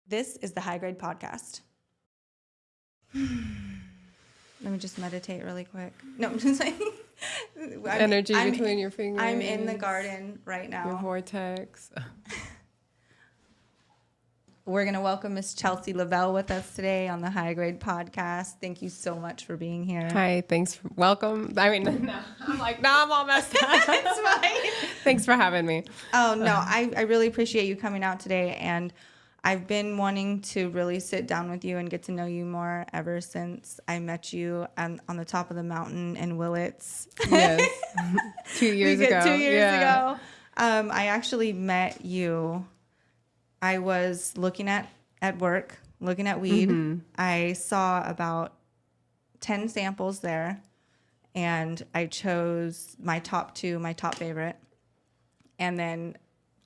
This is the High Grade Podcast. Let me just meditate really quick. No, I'm just like... Energy between your fingers. I'm in the garden right now. Your vortex. We're going to welcome Miss Chelsea Lovell with us today on the High Grade Podcast. Thank you so much for being here. Hi, thanks. Welcome. I mean, no, I'm all messed up. It's fine. Thanks for having me. Oh, no, I really appreciate you coming out today. And I've been wanting to really sit down with you and get to know you more ever since I met you on the top of the mountain in Willits. Yes. 2 years ago. 2 years ago. I actually met you. I was looking at work, looking at weed. Mm-hmm. I saw about 10 samples there, and I chose my top two, my top favorite. And then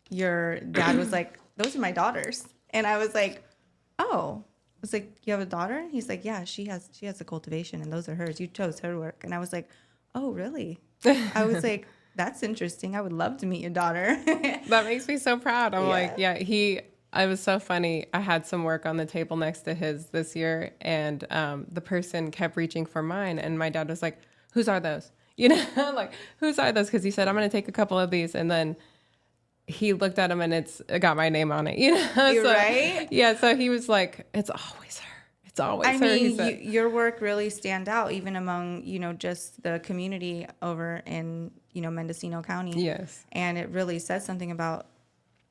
your dad was like, those are my daughters. And I was like, oh. I was like, you have a daughter? He's like, yeah, she has a cultivation, and those are hers. You chose her work. And I was like, oh, really? I was like, that's interesting. I would love to meet your daughter. That makes me so proud. I'm like, yeah, I was so funny. I had some work on the table next to his this year, and the person kept reaching for mine. And my dad was like, whose are those? You know, like, whose are those? Because he said, I'm going to take a couple of these. And then he looked at them, and it got my name on it. You know, right? Yeah. So he was like, it's always her. It's always her. I mean, your work really stand out, even among, just the community over in, Mendocino County. Yes. And it really says something about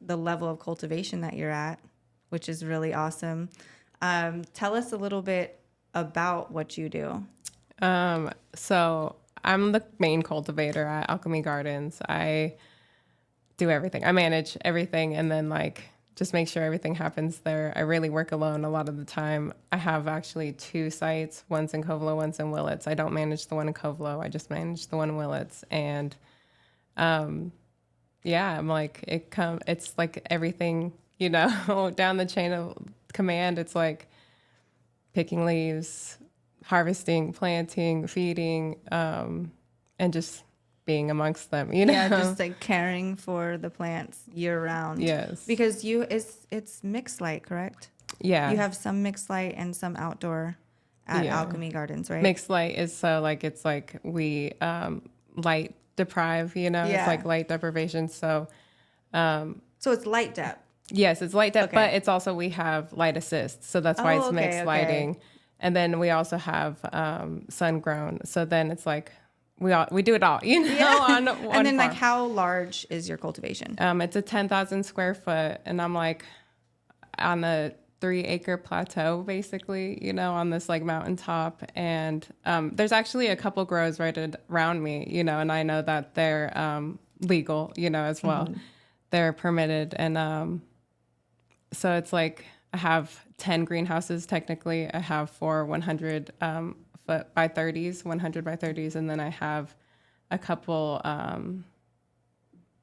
the level of cultivation that you're at, which is really awesome. Tell us a little bit about what you do. So I'm the main cultivator at Alchemy Gardens. I do everything. I manage everything, and then just make sure everything happens there. I really work alone a lot of the time. I have actually 2 sites. One's in Covelo, one's in Willits. I don't manage the one in Covelo. I just manage the one in Willits. And yeah, I'm like, it's like everything, down the chain of command. It's like picking leaves, harvesting, planting, feeding, and just being amongst them, Yeah, just like caring for the plants year round. Yes. Because it's mixed light, correct? Yeah. You have some mixed light and some outdoor at Alchemy Gardens, right? Mixed light is it's like we light deprive, it's like light deprivation. So it's light dep. Yes, it's light dep, but it's also, we have light assist. So that's why it's mixed lighting. And then we also have sun grown. So then it's like we do it all, on and then farm. how large is your cultivation? It's a 10,000 square foot, and I'm like on a 3-acre plateau, basically, on this mountaintop. And there's actually a couple grows right around me, and I know that they're legal, as well. Mm-hmm. They're permitted. And so it's like I have 10 greenhouses technically. I have 4 100 foot by 30s, 100 by 30s, and then I have a couple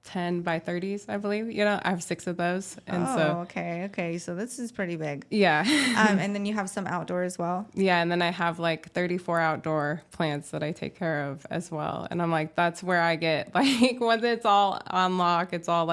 10 by 30s, I believe. I have 6 of those. And okay. So this is pretty big. Yeah. And then you have some outdoor as well. Yeah, and then I have 34 outdoor plants that I take care of as well. And I'm like, that's where I get once it's all on lock, it's all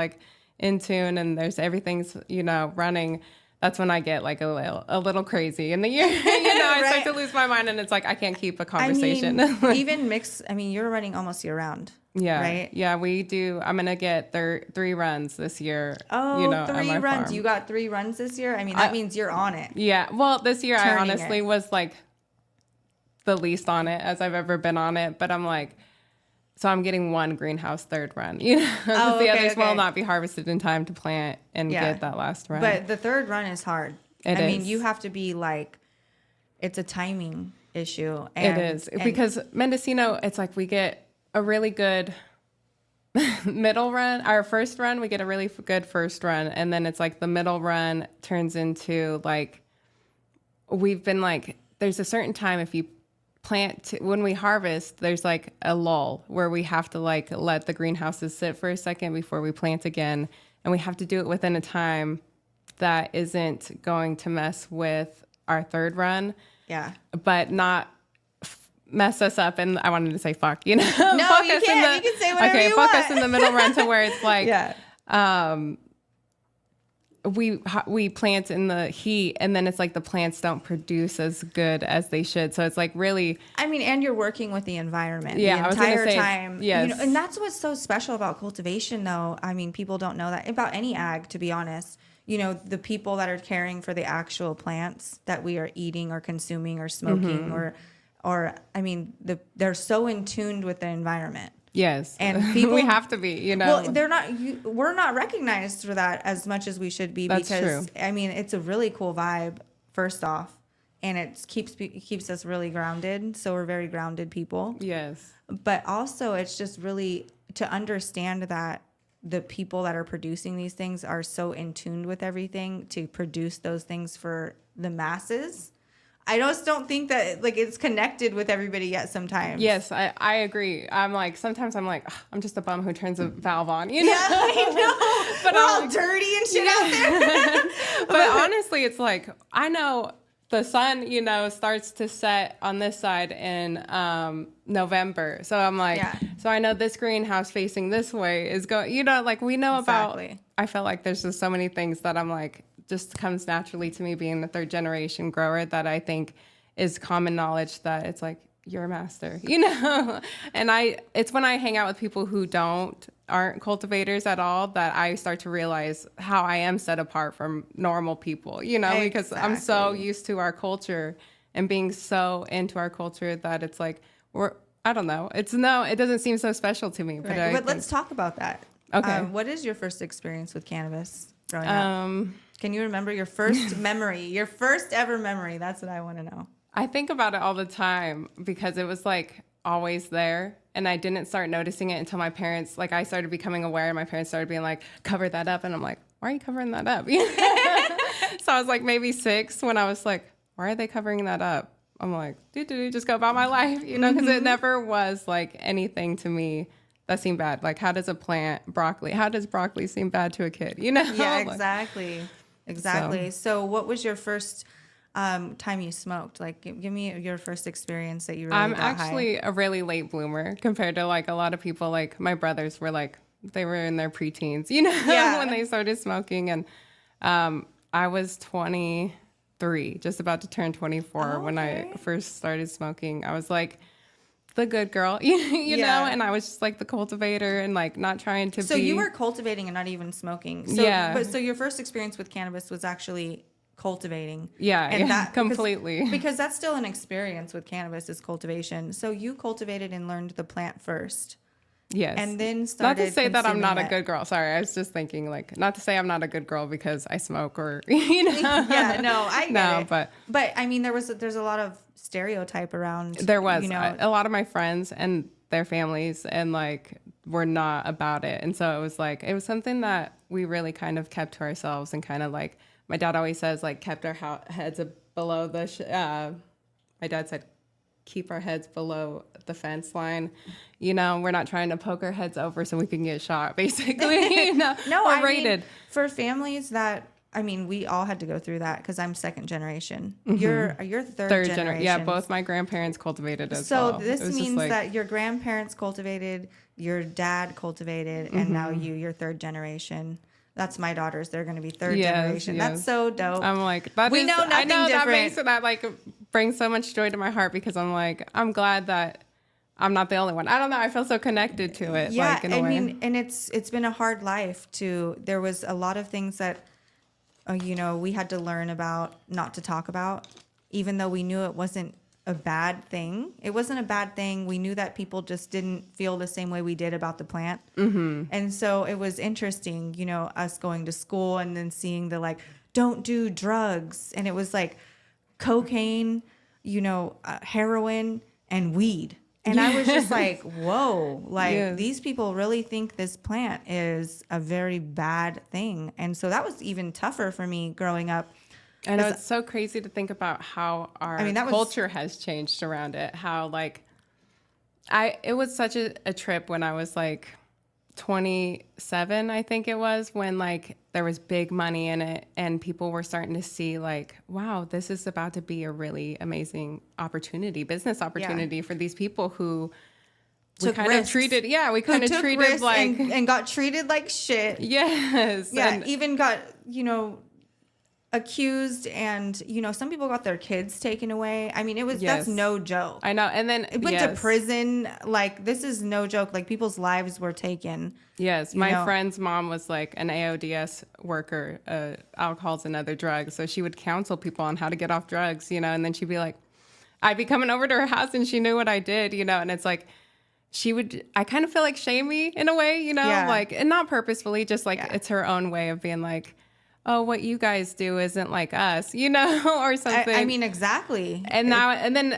in tune, and there's everything's running. That's when I get a little crazy in the year. I right. start to lose my mind, and it's I can't keep a conversation. Even mixed, you're running almost year round. Yeah. Right? Yeah, we do. I'm going to get 3 runs this year. Oh, 3 runs. Farm. You got 3 runs this year? That means you're on it. Yeah. Well, this year I honestly was the least on it as I've ever been on it. But I'm so I'm getting 1 greenhouse 3rd run. The others will not be harvested in time to plant and get that last run. But the 3rd run is hard. It is. You have to be it's a timing issue. It is. Because Mendocino, it's we get a really good middle run. Our first run, we get a really good first run. And then it's the middle run turns into we've been there's a certain time if you plant when we harvest, there's a lull where we have to let the greenhouses sit for a second before we plant again. And we have to do it within a time that isn't going to mess with our 3rd run. Yeah. But not mess us up. And I wanted to say fuck, No, you can't. You can say whatever you want. Fuck us in the middle run to where it's we plant in the heat, and then it's like the plants don't produce as good as they should. So it's like really, I mean, and you're working with the environment Yeah, the I was gonna entire say, time. yes. And that's what's so special about cultivation, though. I mean, people don't know that about any ag, to be honest. The people that are caring for the actual plants that we are eating or consuming or smoking or I mean, they're so in tuned with the environment. yes, And people, we have to be, Well, we're not recognized for that as much as we should be. That's because true. I mean, it's a really cool vibe, first off, and it keeps us really grounded. So we're very grounded people. Yes. But also, it's just really to understand that the people that are producing these things are so in tune with everything to produce those things for the masses. I just don't think that like it's connected with everybody yet sometimes. Yes, I agree. Sometimes I'm like, "Ugh, I'm just a bum who turns a valve on, Yeah, I know. But we're I'm all like, dirty and shit out there. but honestly, it's like, I know the sun, starts to set on this side in November. So I'm like, so I know this greenhouse facing this way is going, like we know Exactly. about, I feel like there's just so many things that I'm like, just comes naturally to me being the third generation grower that I think is common knowledge that it's like, you're a master, and it's when I hang out with people who aren't cultivators at all that I start to realize how I am set apart from normal people, because I'm so used to our culture and being so into our culture that it's like, I don't know. It doesn't seem so special to me, but, Right. But let's talk about that. Okay. What is your first experience with cannabis growing up? Can you remember your first memory, your first ever memory? That's what I want to know. I think about it all the time because it was like always there. And I didn't start noticing it until my parents, like I started becoming aware and my parents started being like, cover that up. And I'm like, why are you covering that up? So I was like maybe 6 when I was like, why are they covering that up? I'm like, just go about my life, because it never was like anything to me that seemed bad. Like how does broccoli seem bad to a kid? Yeah, exactly. So what was your first time you smoked? Like, give me your first experience that you really I'm got actually high. a really late bloomer compared to like a lot of people. Like my brothers were like, they were in their preteens, when they started smoking. And I was 23, just about to turn 24 when I first started smoking. I was like the good girl, you know, and I was just like the cultivator and like not trying to be. So you were cultivating and not even smoking. So, Yeah. So your first experience with cannabis was actually cultivating. Yeah, and that completely. Because that's still an experience with cannabis is cultivation. So you cultivated and learned the plant first. Yes. And then started not to say that I'm not consuming a good girl. Sorry, I was just thinking like not to say I'm not a good girl because I smoke or Yeah, no, I get it. But I mean there's a lot of stereotype around. There was a lot of my friends and their families and like were not about it, and so it was something that we really kind of kept to ourselves and kind of like my dad always says like kept our heads below the. My dad said keep our heads below the fence line. We're not trying to poke our heads over so we can get shot, basically. No, or raided. For families that, we all had to go through that because I'm second generation. You're third generation. Yeah, both my grandparents cultivated as well. So this means that your grandparents cultivated, your dad cultivated, and now you're third generation. That's my daughters. They're going to be third generation. Yes. That's so dope. I'm like, we know nothing I know different. that like brings so much joy to my heart because I'm like, I'm glad that I'm not the only one. I don't know. I feel so connected to it. Yeah, like, in a way. and it's been a hard life there was a lot of things that, we had to learn about, not to talk about, even though we knew it wasn't a bad thing. It wasn't a bad thing. We knew that people just didn't feel the same way we did about the plant. Mm-hmm. And so it was interesting, us going to school and then seeing the like, don't do drugs. And it was like cocaine, heroin and weed. And I was just like, whoa, like these people really think this plant is a very bad thing. And so that was even tougher for me growing up. I know it's so crazy to think about how our culture has changed around it. How like, it was such a trip when I was like 27, I think it was, when like there was big money in it and people were starting to see like, wow, this is about to be a really amazing business opportunity for these people who we kind of treated like and got treated like shit. Yes. Yeah. And even got, accused, and some people got their kids taken away. I mean, that's Yes. no joke. I know. And then It went to prison. Like, this is no joke. Like, people's lives were taken. Yes, my friend's mom was like an AODS worker, alcohols and other drugs. So she would counsel people on how to get off drugs, and then she'd be like, I'd be coming over to her house and she knew what I did, and it's like, I kind of feel like shame me in a way, like, and not purposefully, just like it's her own way of being like, oh, what you guys do isn't like us, or something. I mean, exactly. And then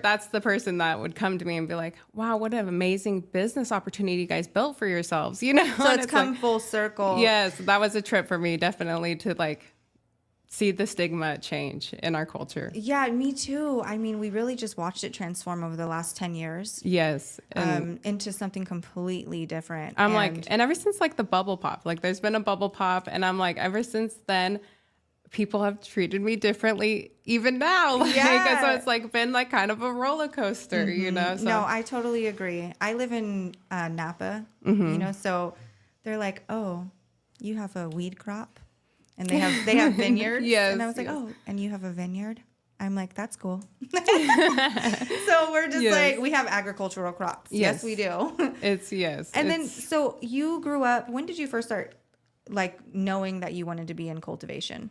that's the person that would come to me and be like, wow, what an amazing business opportunity you guys built for yourselves, So it's come like, full circle. Yes, that was a trip for me, definitely, to like see the stigma change in our culture. Yeah, me too. I mean, we really just watched it transform over the last 10 years. Yes. Into something completely different. And ever since like the bubble pop, like there's been a bubble pop, and I'm like, ever since then, people have treated me differently even now. Like, so it's like been like kind of a roller coaster, So. No, I totally agree. I live in Napa, so they're like, oh, you have a weed crop? And they have vineyards. Yes. And I was like, oh, and you have a vineyard? I'm like, that's cool. So we're just like, we have agricultural crops. Yes, we do. And then, so you grew up, when did you first start like knowing that you wanted to be in cultivation?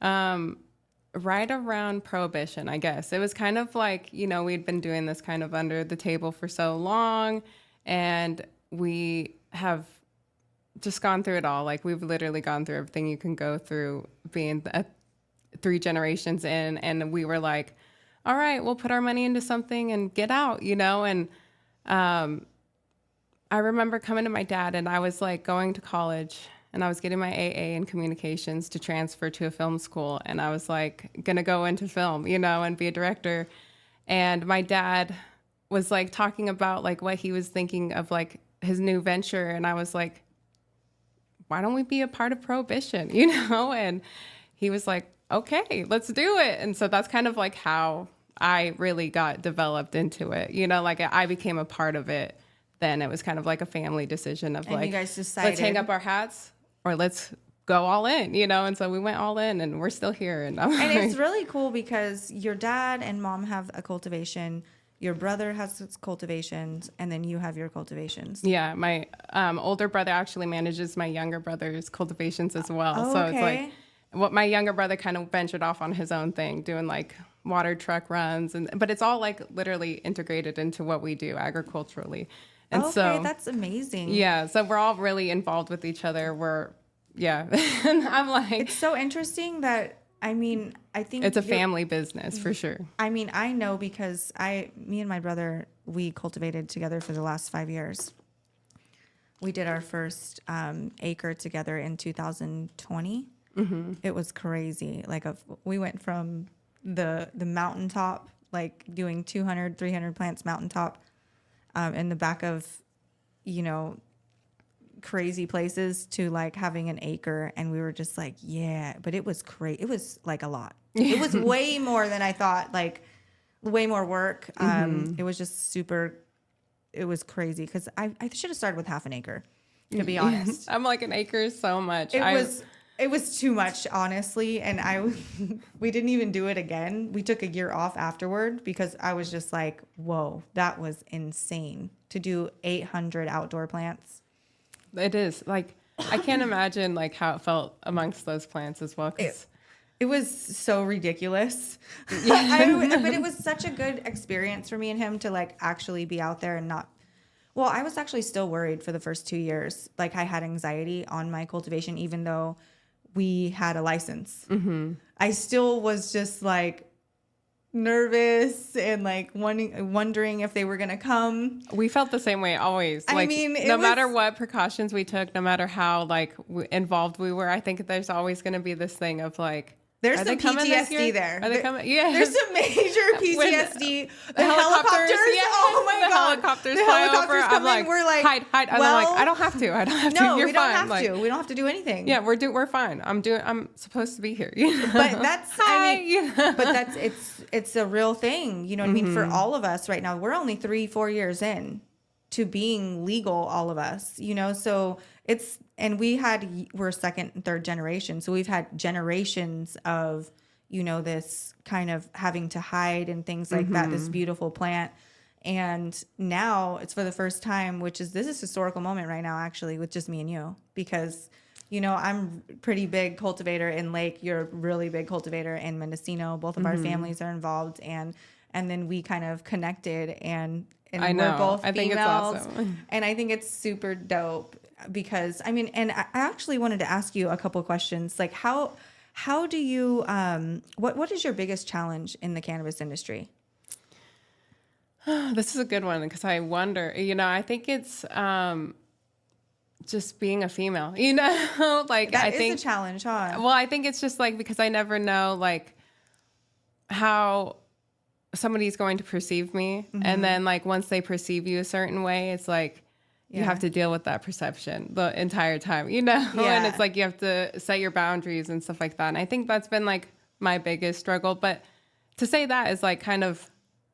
Right around Prohibition, I guess. It was kind of like, we'd been doing this kind of under the table for so long, and we have just gone through it all. Like, we've literally gone through everything you can go through being 3 generations in, and we were like, all right, we'll put our money into something and get out, and I remember coming to my dad, and I was like going to college, and I was getting my AA in communications to transfer to a film school, and I was like gonna go into film, and be a director. And my dad was like talking about like what he was thinking of like his new venture, and I was like, why don't we be a part of Prohibition, And he was like, okay, let's do it. And so that's kind of like how I really got developed into it, like I became a part of it. Then it was kind of like a family decision of and like, you guys decided, let's hang up our hats or let's go all in, And so we went all in, and we're still here. And it's really cool because your dad and mom have a cultivation. Your brother has his cultivations, and then you have your cultivations. Yeah, my older brother actually manages my younger brother's cultivations as well. Oh, so okay. It's like what my younger brother kind of ventured off on his own thing, doing like water truck runs, but it's all like literally integrated into what we do agriculturally. And so that's amazing. Yeah, so we're all really involved with each other. And I'm like, it's so interesting that. I mean, I think it's a family business for sure. I mean, I know because me and my brother, we cultivated together for the last 5 years. We did our first acre together in 2020. Mm-hmm. It was crazy. Like we went from the mountaintop, like doing 200, 300 plants mountaintop in the back of, crazy places to like having an acre, and we were just like, but it was crazy. It was like a lot. It was way more than I thought, like way more work. It was just it was crazy because I should have started with half an acre, to be honest. I'm like, an acre is so much. It was too much, honestly, and we didn't even do it again. We took a year off afterward because I was just like, whoa, that was insane to do 800 outdoor plants. It is like, I can't imagine like how it felt amongst those plants as well. It was so ridiculous. But it was such a good experience for me and him to like actually be out there and not. Well, I was actually still worried for the first 2 years. Like I had anxiety on my cultivation, even though we had a license. Mm-hmm. I still was just like nervous and like wondering if they were gonna come. We felt the same way always. I mean, no matter what precautions we took, no matter how like involved we were, I think there's always gonna be this thing of like, there's some PTSD there. Are they coming? Yeah. There's some major PTSD. The helicopters. Yeah. Oh my God. Helicopters fly over. I'm like, we're like, hide. And I'm like, I don't have to. No, You're we don't fine. have to. We don't have to do anything. Yeah, we're fine. I'm supposed to be here. But that's, it's a real thing. You know what I mean? For all of us right now, we're only 3-4 years in. to being legal, all of us, so and we're second and third generation. So we've had generations of, this kind of having to hide and things like that, this beautiful plant. And now it's for the first time, this is a historical moment right now, actually, with just me and you, because, I'm pretty big cultivator in Lake. You're a really big cultivator in Mendocino. Both of our families are involved. And then we kind of connected and I know. we're both females. I think it's awesome. And I think it's super dope because, and I actually wanted to ask you a couple questions. Like how do you, what is your biggest challenge in the cannabis industry? This is a good one because I wonder, I think it's just being a female, like That I is think a challenge, huh? Well, I think it's just like because I never know like how somebody's going to perceive me, and then like once they perceive you a certain way, it's like you have to deal with that perception the entire time, and it's like you have to set your boundaries and stuff like that. And I think that's been like my biggest struggle. But to say that is like kind of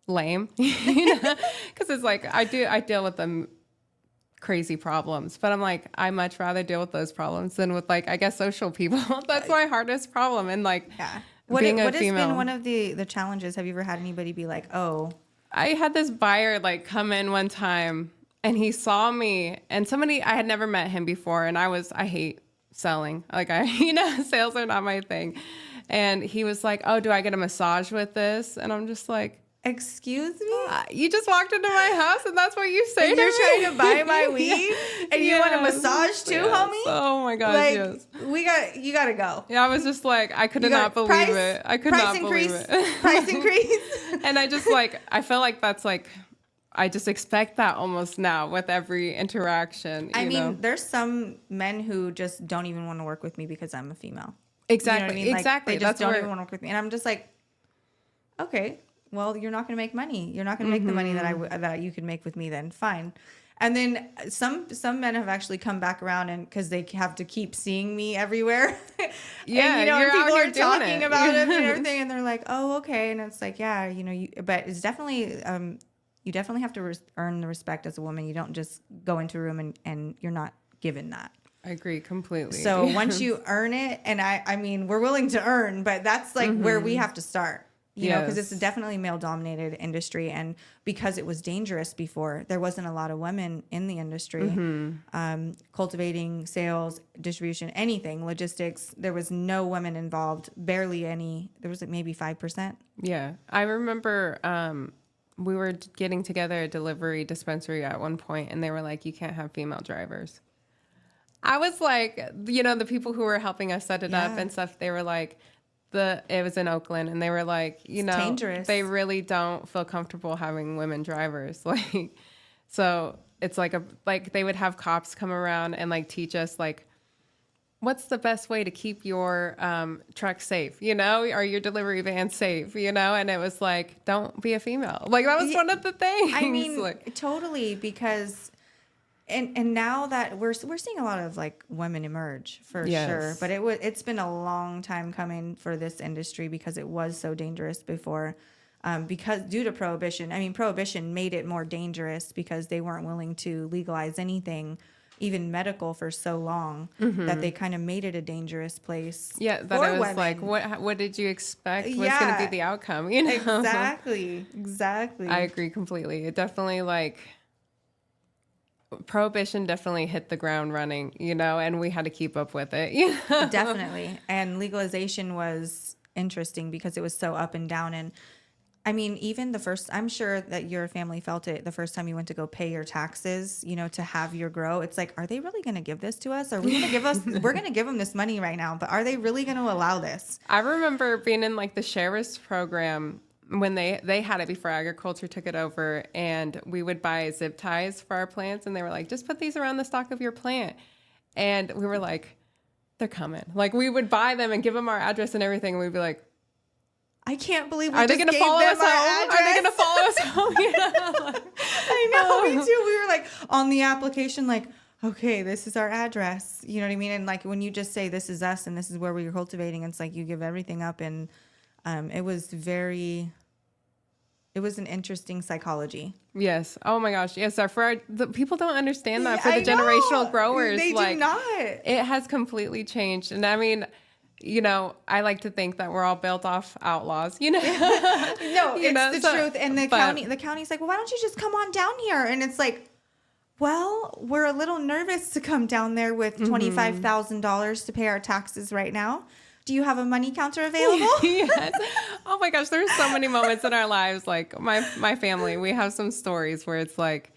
lame, because it's like I deal with them crazy problems, but I'm like I much rather deal with those problems than with like I guess social people. That's my hardest problem. And like what has female, been one of the challenges? Have you ever had anybody be like, oh, I had this buyer like come in one time and he saw me, and I had never met him before, and I hate selling, like sales are not my thing. And he was like, oh, do I get a massage with this? And I'm just like, excuse me? You just walked into my house and that's what you say and to you're me? trying to buy my weed and you want a massage too, homie? Oh my gosh, like, yes. You gotta go. Yeah, I was just like, I could not believe it. I could not believe it. Price increase. And I just like, I feel like that's like, I just expect that almost now with every interaction. I mean, there's some men who just don't even want to work with me because I'm a female. Exactly. You know what I mean? Exactly. Like, they just don't even want to work with me. And I'm just like, okay, well, you're not going to make money. You're not going to make the money that you could make with me then. Fine. And then some men have actually come back around and because they have to keep seeing me everywhere. Yeah, and, you're people out are here talking doing it. about it and everything. And they're like, oh, okay. And it's like, yeah, but it's definitely, you definitely have to earn the respect as a woman. You don't just go into a room and you're not given that. I agree completely. So once you earn it, and I mean, we're willing to earn, but that's like where we have to start. Because it's a definitely male-dominated industry, and because it was dangerous before, there wasn't a lot of women in the industry. Cultivating, sales, distribution, anything, logistics. There was no women involved, barely any. There was like maybe 5%. Yeah, I remember we were getting together a delivery dispensary at one point, and they were like, "You can't have female drivers." I was like, the people who were helping us set it up and stuff, they were like. It was in Oakland, and they were like, dangerous. They really don't feel comfortable having women drivers. Like, so it's like they would have cops come around and like teach us like, what's the best way to keep your truck safe, or your delivery van safe, and it was like, don't be a female. Like that was one of the things. I mean, like, totally, because. And now that we're seeing a lot of like women emerge for sure, but it's been a long time coming for this industry because it was so dangerous before, because due to prohibition. I mean, prohibition made it more dangerous because they weren't willing to legalize anything, even medical, for so long that they kind of made it a dangerous place. Yeah, that for I was women. like, what did you expect was going to be the outcome? Exactly. I agree completely. It definitely like. Prohibition definitely hit the ground running, and we had to keep up with it. Definitely. And legalization was interesting because it was so up and down. And I mean, even I'm sure that your family felt it the first time you went to go pay your taxes, to have your grow. It's like, are they really going to give this to us? Are we going to we're going to give them this money right now, but are they really going to allow this? I remember being in like the sheriff's program when they had it before agriculture took it over, and we would buy zip ties for our plants, and they were like, just put these around the stalk of your plant. And we were like, they're coming. Like we would buy them and give them our address and everything. And we'd be like, I can't believe are they going to follow us home? Are they going to follow us home? I know, me too. We were like on the application, like, okay, this is our address. You know what I mean? And like when you just say this is us and this is where we're cultivating, it's like you give everything up. And it was very It was an interesting psychology. Yes. Oh my gosh. Yes. The people don't understand that for the I generational know. growers. They like, do not. It has completely changed. And I mean, I like to think that we're all built off outlaws, No, it's the truth. And the county's like, well, why don't you just come on down here? And it's like, well, we're a little nervous to come down there with $25,000 to pay our taxes right now. Do you have a money counter available? Yes. Oh my gosh, there's so many moments in our lives. Like my family, we have some stories where it's like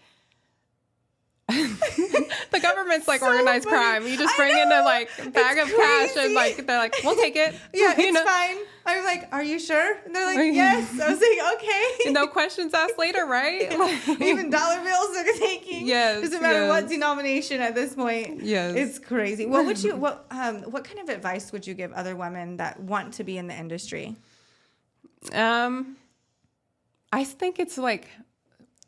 the government's like So organized funny. crime. You just I bring in know. a like bag It's of cash and crazy. like they're like, we'll take it. Yeah, it's fine. I'm like, are you sure? And they're like, yes. I was like, okay. No questions asked later, right? Like, Even dollar bills they're taking. Yes, Doesn't matter what yes. denomination at this point. Yes. It's crazy. What kind of advice would you give other women that want to be in the industry? I think it's like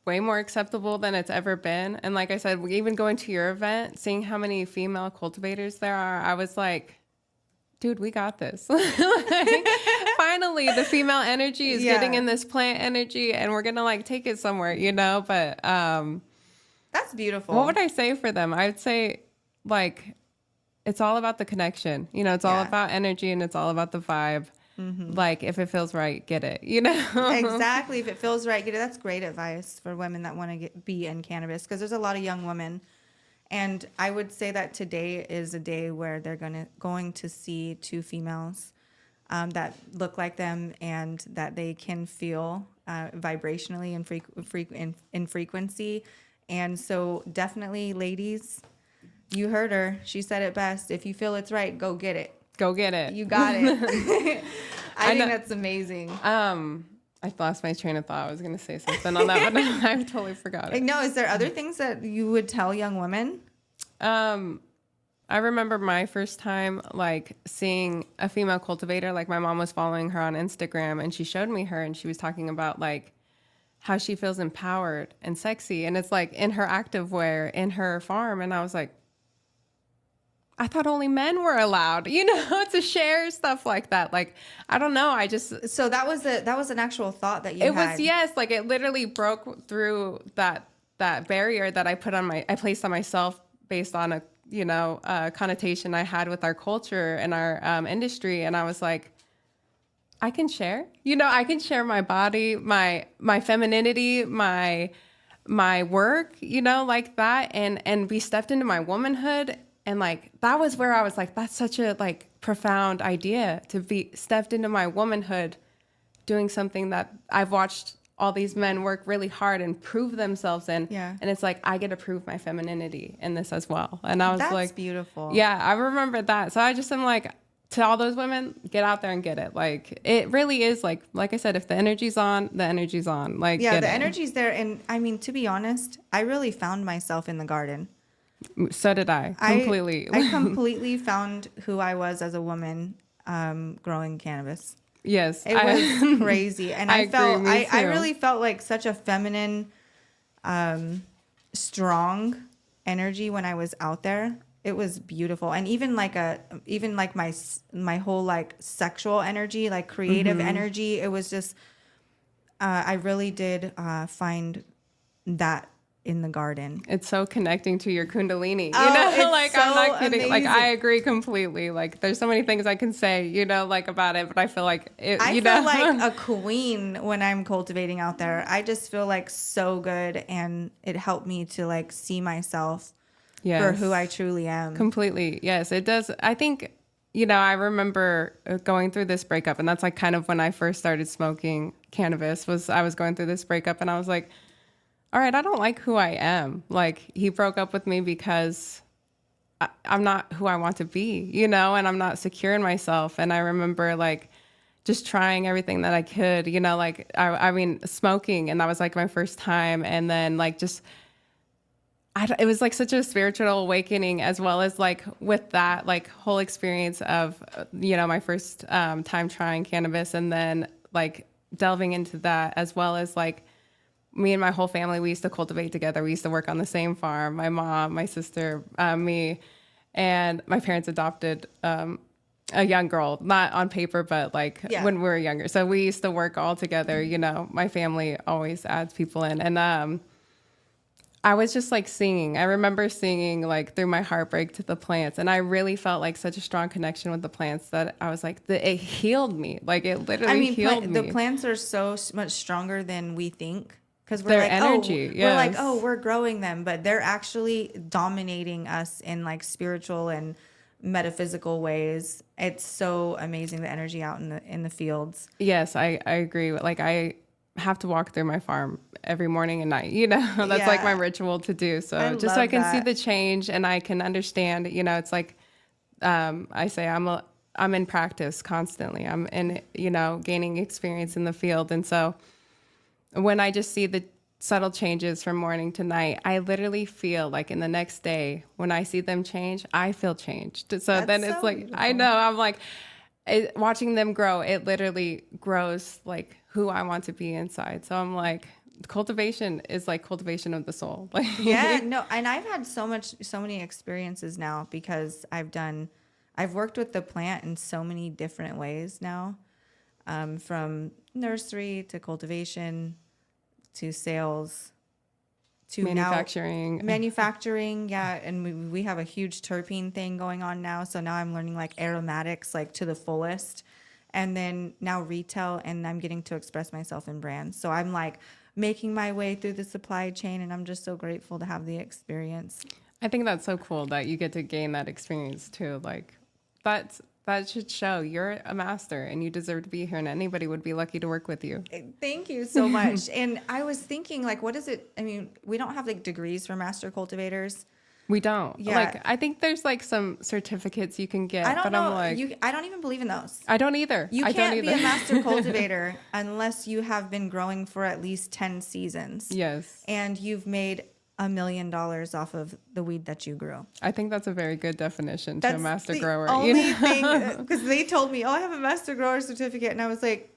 way more acceptable than it's ever been. And like I said, even going to your event, seeing how many female cultivators there are, I was like, dude, we got this. Like, finally, the female energy is getting in this plant energy and we're going to like take it somewhere, but That's beautiful. what would I say for them? I'd say like, it's all about the connection. It's all about energy and it's all about the vibe. Like if it feels right, get it, Exactly. If it feels right, get it. That's great advice for women that want to be in cannabis, because there's a lot of young women. And I would say that today is a day where they're going to see two females that look like them and that they can feel vibrationally and in frequency. And so definitely, ladies, you heard her. She said it best. If you feel it's right, go get it. Go get it. You got it. I think that's amazing. I lost my train of thought. I was going to say something on that, but I totally forgot it. No, is there other things that you would tell young women? I remember my first time like seeing a female cultivator. Like my mom was following her on Instagram and she showed me her and she was talking about like how she feels empowered and sexy. And it's like in her active wear in her farm. And I was like, I thought only men were allowed, to share stuff like that. Like, I don't know. So that was an actual thought that you had. It was, yes. Like it literally broke through that barrier that I placed on myself based on a connotation I had with our culture and our industry. And I was like, I can share, I can share my body, my femininity, my work, like that. And we stepped into my womanhood. And like, that was where I was like, that's such a like profound idea to be stepped into my womanhood, doing something that I've watched all these men work really hard and prove themselves in. Yeah. And it's like, I get to prove my femininity in this as well. And I was that's like, beautiful. Yeah, I remember that. So I just am like, to all those women, get out there and get it. Like, it really is like I said, if the energy's on, the energy's on. Like, yeah, the energy's there. And I mean, to be honest, I really found myself in the garden. So did I. Completely. I completely found who I was as a woman growing cannabis. Yes. It was crazy. And I really felt like such a feminine, strong energy when I was out there. It was beautiful. And even like my whole like sexual energy, like creative energy, it was just, I really did find that in the garden. It's so connecting to your kundalini, It's I'm so not kidding. amazing. Like, I agree completely. Like, there's so many things I can say, like about it, but I feel like I feel like a queen when I'm cultivating out there. I just feel like so good, and it helped me to like see myself for who I truly am. Completely. Yes, it does. I think, I remember going through this breakup, and that's like kind of when I first started smoking cannabis. I was going through this breakup, and I was like, all right, I don't like who I am. Like, he broke up with me because I'm not who I want to be, and I'm not secure in myself. And I remember like just trying everything that I could, like, I mean, smoking, and that was like my first time. And then like, it was like such a spiritual awakening, as well as like with that like whole experience of, my first time trying cannabis, and then like delving into that, as well as like, me and my whole family, we used to cultivate together. We used to work on the same farm. My mom, my sister, me, and my parents adopted a young girl, not on paper, but like when we were younger. So we used to work all together. You know, my family always adds people in. And I was just like singing. I remember singing like through my heartbreak to the plants. And I really felt like such a strong connection with the plants that I was like, it healed me. Like it literally healed me. The plants are so much stronger than we think. Because we're Their like, energy, we're like, we're growing them. But they're actually dominating us in like spiritual and metaphysical ways. It's so amazing, the energy out in the fields. Yes, I agree. Like I have to walk through my farm every morning and night, you know. That's like my ritual to do. So just so I can see the change and I can understand, you know, it's like I say I'm in practice constantly. I'm in, you know, gaining experience in the field. And so when I just see the subtle changes from morning to night, I literally feel like in the next day when I see them change, I feel changed. So That's then it's so like, beautiful. I know, I'm like, watching them grow, it literally grows like who I want to be inside. So I'm like, cultivation is like cultivation of the soul. Like, yeah, no, and I've had so many experiences now because I've worked with the plant in so many different ways now, from nursery to cultivation to sales to manufacturing. Yeah. And we have a huge terpene thing going on now. So now I'm learning like aromatics, like to the fullest, and then now retail, and I'm getting to express myself in brands. So I'm like making my way through the supply chain, and I'm just so grateful to have the experience. I think that's so cool that you get to gain that experience too. Like that should show you're a master and you deserve to be here, and anybody would be lucky to work with you. Thank you so much. And I was thinking, like, what is it? I mean, we don't have like degrees for master cultivators. We don't. Yeah. Like, I think there's like some certificates you can get. I don't know. I'm like, I don't even believe in those. I don't either. You can't be a master cultivator unless you have been growing for at least 10 seasons. Yes. And you've made $1 million off of the weed that you grew. I think that's a very good definition to a master grower. That's the only thing, because they told me, I have a master grower certificate. And I was like,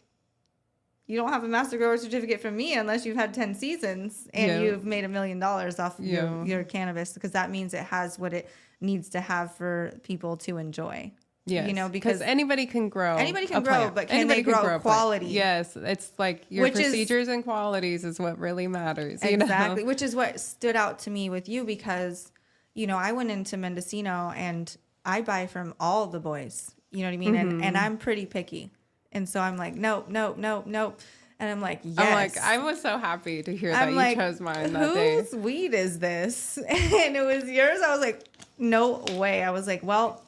you don't have a master grower certificate from me unless you've had 10 seasons and you've made $1 million off your cannabis, because that means it has what it needs to have for people to enjoy. Yes. You know, because anybody can grow. Anybody can grow, but can they grow quality? Yes. It's like your procedures and qualities is what really matters. Exactly. You know? Which is what stood out to me with you, because, you know, I went into Mendocino and I buy from all the boys, you know what I mean? And I'm pretty picky. And so I'm like, nope. And I'm like, yes. I'm like, I was so happy to hear that you chose mine that day. Whose weed is this? And it was yours. I was like, no way. I was like, well,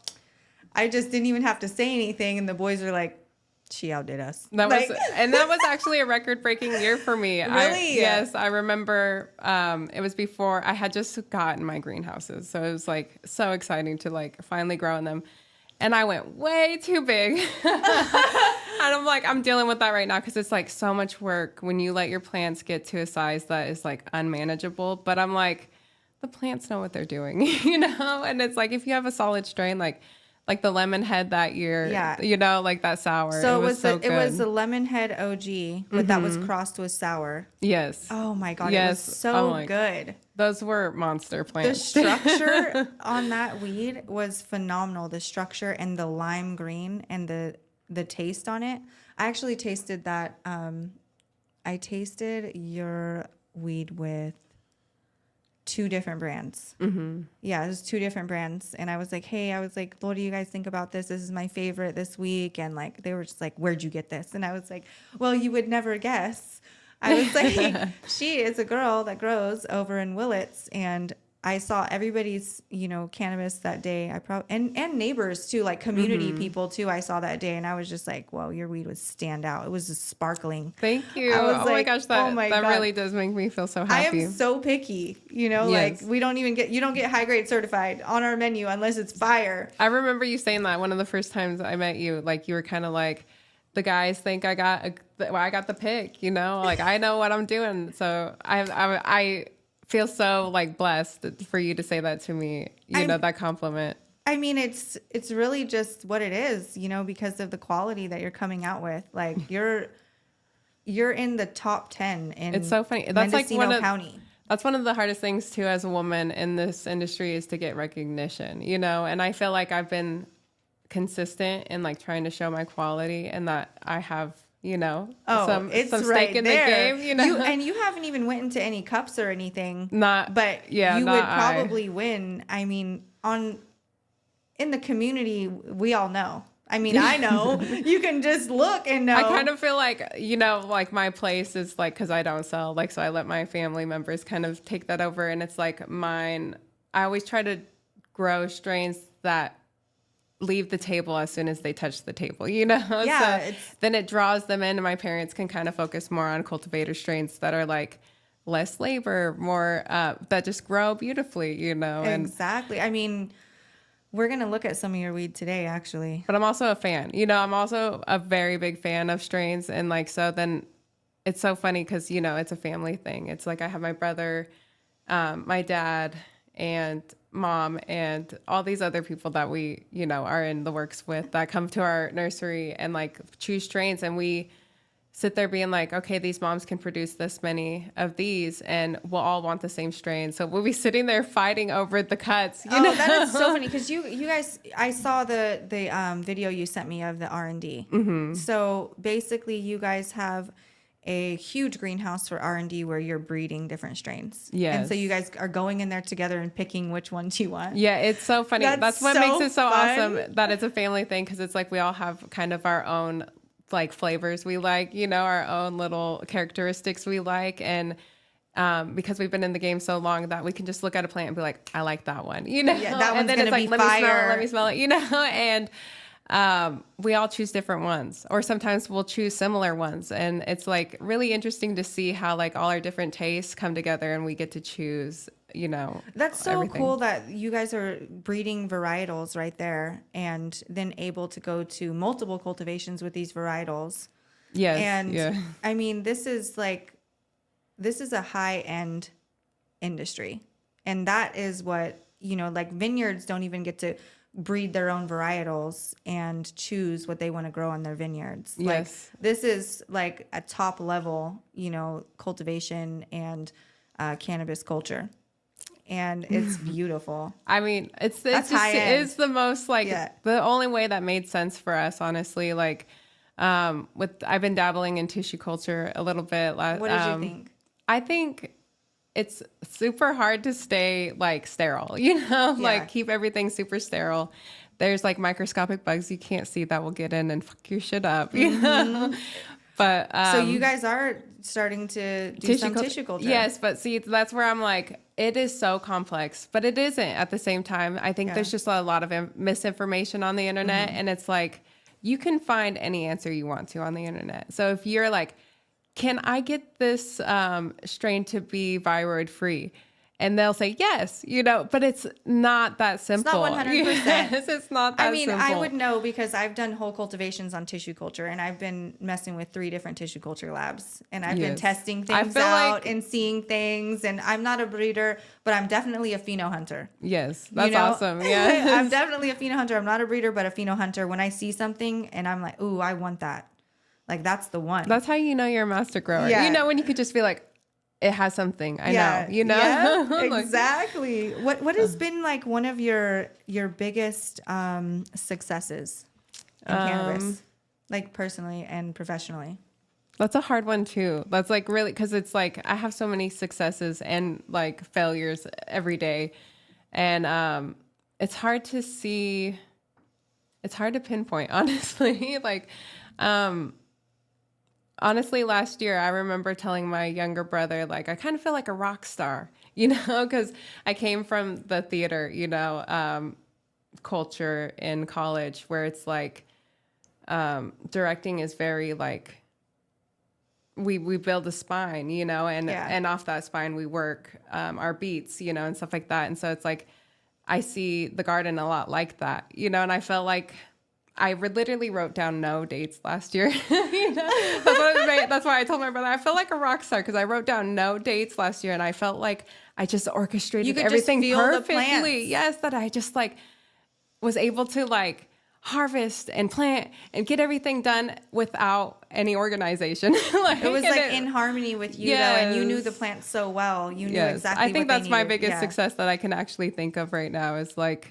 I just didn't even have to say anything. And the boys were like, she outdid us. That was actually a record-breaking year for me. Really? Yes, I remember it was before I had just gotten my greenhouses. So it was like so exciting to like finally grow in them. And I went way too big. And I'm like, I'm dealing with that right now because it's like so much work when you let your plants get to a size that is like unmanageable. But I'm like, the plants know what they're doing, you know? And it's like, if you have a solid strain, like the lemon head that year, you know, like that sour. So it was the lemon head OG, but that was crossed with sour. Yes. Oh my God. Yes. It was so good. Those were monster plants. The structure on that weed was phenomenal. The structure and the lime green and the taste on it. I actually tasted that. I tasted your weed with 2 different brands. Mm-hmm. Yeah, it was 2 different brands. And I was like, hey, what do you guys think about this? This is my favorite this week. And like, they were just like, where'd you get this? And I was like, well, you would never guess. I was like, she is a girl that grows over in Willits, and I saw everybody's, you know, cannabis that day. And neighbors too, like community people too. I saw that day, and I was just like, "Whoa, your weed was stand out. It was just sparkling." Thank you. My gosh, that really does make me feel so happy. I am so picky, you know, like you don't get high grade certified on our menu unless it's fire. I remember you saying that one of the first times I met you. Like you were kind of like, the guys think I got the pick, you know, like I know what I'm doing. So I feel so like blessed for you to say that to me, you know, that compliment. I mean, it's really just what it is, you know, because of the quality that you're coming out with. Like you're in the top 10 in it's so funny. That's Mendocino County. That's one of the hardest things too as a woman in this industry is to get recognition, you know, and I feel like I've been consistent in like trying to show my quality and that I have, it's some right stake in there. the game, And you haven't even went into any cups or anything. But you would probably win. I mean, in the community, we all know. I mean, I know. You can just look and know. I kind of feel like, like my place is like, because I don't sell, like, so I let my family members kind of take that over. And it's like mine. I always try to grow strains that leave the table as soon as they touch the table, Yeah, so then it draws them in, and my parents can kind of focus more on cultivator strains that are like less labor, more that just grow beautifully, and exactly. I mean, we're gonna look at some of your weed today, actually. But I'm also a fan, I'm also a very big fan of strains, and like, so then it's so funny because it's a family thing. It's like I have my brother, my dad, and mom, and all these other people that we, are in the works with that come to our nursery and like choose strains. And we sit there being like, okay, these moms can produce this many of these and we'll all want the same strain. So we'll be sitting there fighting over the cuts. You know? That is so funny because you guys, I saw the video you sent me of the R&D. Mm-hmm. So basically you guys have a huge greenhouse for R&D where you're breeding different strains. Yes. And so you guys are going in there together and picking which ones you want. Yeah, it's so funny. That's what so makes it so fun. awesome that it's a family thing, because it's like we all have kind of our own like flavors we like, our own little characteristics we like. And because we've been in the game so long that we can just look at a plant and be like, I like that one, Yeah, that one's and then gonna it's like, be let me smell it, and we all choose different ones, or sometimes we'll choose similar ones. And it's like really interesting to see how like all our different tastes come together and we get to choose, That's so everything. cool that you guys are breeding varietals right there and then able to go to multiple cultivations with these varietals. Yes. And yeah. I mean, this is a high end industry. And that is what, like vineyards don't even get to breed their own varietals and choose what they want to grow on their vineyards. Yes. Like this is like a top level, cultivation and cannabis culture. And it's beautiful. I mean, it's the most like the only way that made sense for us, honestly. Like, I've been dabbling in tissue culture a little bit. What did you think? I think it's super hard to stay like sterile, like keep everything super sterile. There's like microscopic bugs you can't see that will get in and fuck your shit up, But so you guys are starting to do some tissue culture. Yes, but see, that's where I'm like, it is so complex, but it isn't at the same time. I think there's just a lot of misinformation on the internet, and it's like you can find any answer you want to on the internet. So if you're like, can I get this strain to be viroid free? And they'll say yes, but it's not that simple. It's not 100%. Yes, it's not that simple. I would know because I've done whole cultivations on tissue culture, and I've been messing with 3 different tissue culture labs, and I've been testing things out and seeing things. And I'm not a breeder, but I'm definitely a pheno hunter. Yes, that's awesome. Yeah, I'm definitely a pheno hunter. I'm not a breeder, but a pheno hunter. When I see something and I'm like, ooh, I want that. Like that's the one. That's how you know you're a master grower. Yeah. When you could just be like, it has something. I know. Yeah, exactly. What has been like one of your biggest successes in cannabis, like personally and professionally? That's a hard one too. That's like really, because it's like I have so many successes and like failures every day, and it's hard to see. It's hard to pinpoint, honestly. Like, honestly, last year, I remember telling my younger brother, like, I kind of feel like a rock star, because I came from the theater, culture in college where it's like directing is very like, we build a spine, and off that spine we work our beats, and stuff like that. And so it's like, I see the garden a lot like that, and I felt like I literally wrote down no dates last year. That's why I told my brother I felt like a rock star, because I wrote down no dates last year, and I felt like I just orchestrated everything perfectly. Yes, that I just like was able to like harvest and plant and get everything done without any organization. It was like in harmony with you, though, and you knew the plants so well. You knew exactly. I think that's my biggest success that I can actually think of right now is like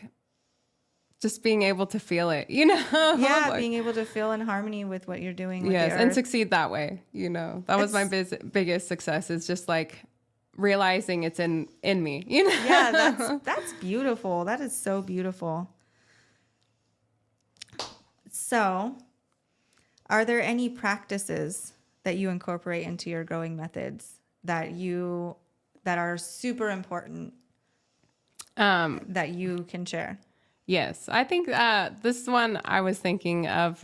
just being able to feel it, you know? Yeah, Like, being able to feel in harmony with what you're doing with yes, the and earth. succeed that way, you know? That was my biggest success, is just like realizing it's in me, you know? Yeah, that's beautiful. That is so beautiful. So, are there any practices that you incorporate into your growing methods that are super important that you can share? Yes, I think this one I was thinking of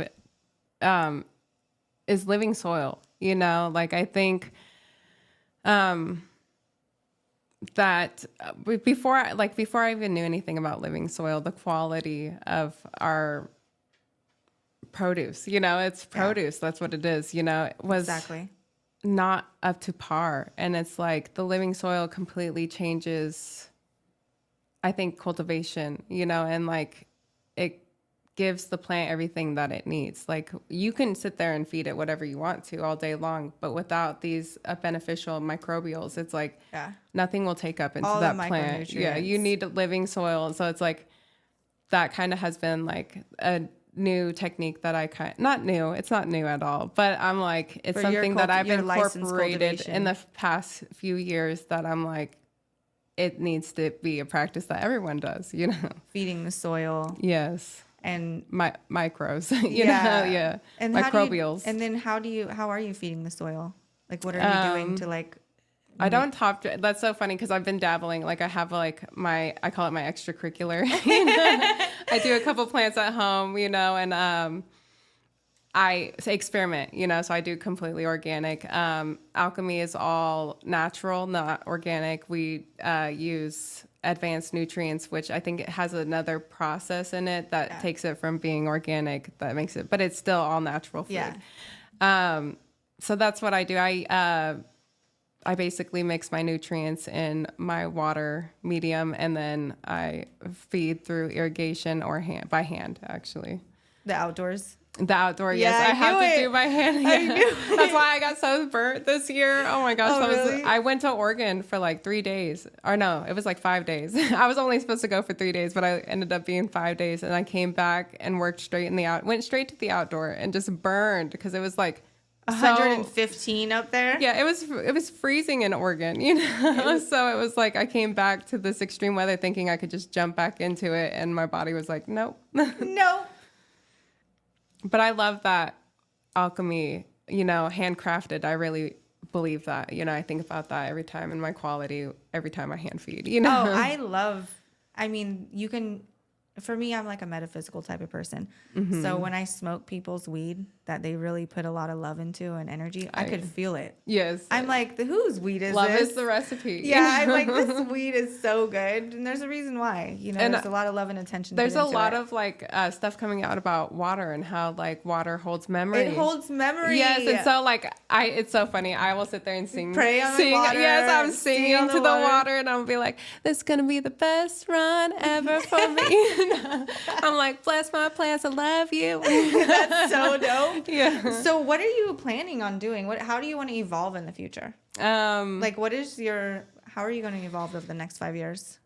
is living soil. You know, like I think that before I even knew anything about living soil, the quality of our produce, you know, it's produce. Yeah. That's what it is. You know, it was exactly not up to par, and it's like the living soil completely changes, I think, cultivation, you know, and like it gives the plant everything that it needs. Like you can sit there and feed it whatever you want to all day long, but without these beneficial microbials, it's like nothing will take up into all that plant. Yeah, you need living soil. And so it's like that kind of has been like a new technique that it's not new at all, but I'm like, it's something that I've incorporated in the past few years that I'm like, it needs to be a practice that everyone does, you know. Feeding the soil. Yes. And microbes, you know, yeah. And microbials. And then how are you feeding the soil? Like, what are you doing to like? I don't that's so funny because I've been dabbling. Like I have like I call it my extracurricular. You know? I do a couple plants at home, you know, and I experiment, you know, so I do completely organic. Alchemy is all natural, not organic. We use advanced nutrients, which I think it has another process in it that takes it from being organic, that makes it, but it's still all natural food. Yeah. So that's what I do. I basically mix my nutrients in my water medium, and then I feed through irrigation or by hand, actually. The outdoors? The outdoor, yes. I have to do by hand. Yeah. That's why I got so burnt this year. Oh my gosh. Really? I went to Oregon for like 3 days. Or no, it was like 5 days. I was only supposed to go for 3 days, but I ended up being 5 days. And I came back and worked went straight to the outdoor and just burned because it was like 115 up there. Yeah, it was freezing in Oregon, you know. So it was like I came back to this extreme weather thinking I could just jump back into it, and my body was like, nope. No. But I love that alchemy, you know, handcrafted. I really believe that. You know, I think about that every time in my quality, every time I hand feed, you know. Oh, for me, I'm like a metaphysical type of person. Mm-hmm. So when I smoke people's weed that they really put a lot of love into and energy, I could feel it. Yes. I'm like, whose weed is love this? Love is the recipe. Yeah, I'm like, this weed is so good. And there's a reason why. You know, there's a lot of love and attention. There's a lot of like stuff coming out about water and how like water holds memory. It holds memory. Yes, and so like it's so funny. I will sit there and sing. Pray on the water. Yes, I'm singing to the water, and I'll be like, this is going to be the best run ever for me. I'm like, bless my plants, I love you. That's so dope. Yeah. So what are you planning on doing? How do you want to evolve in the future? Like, how are you going to evolve over the next 5 years?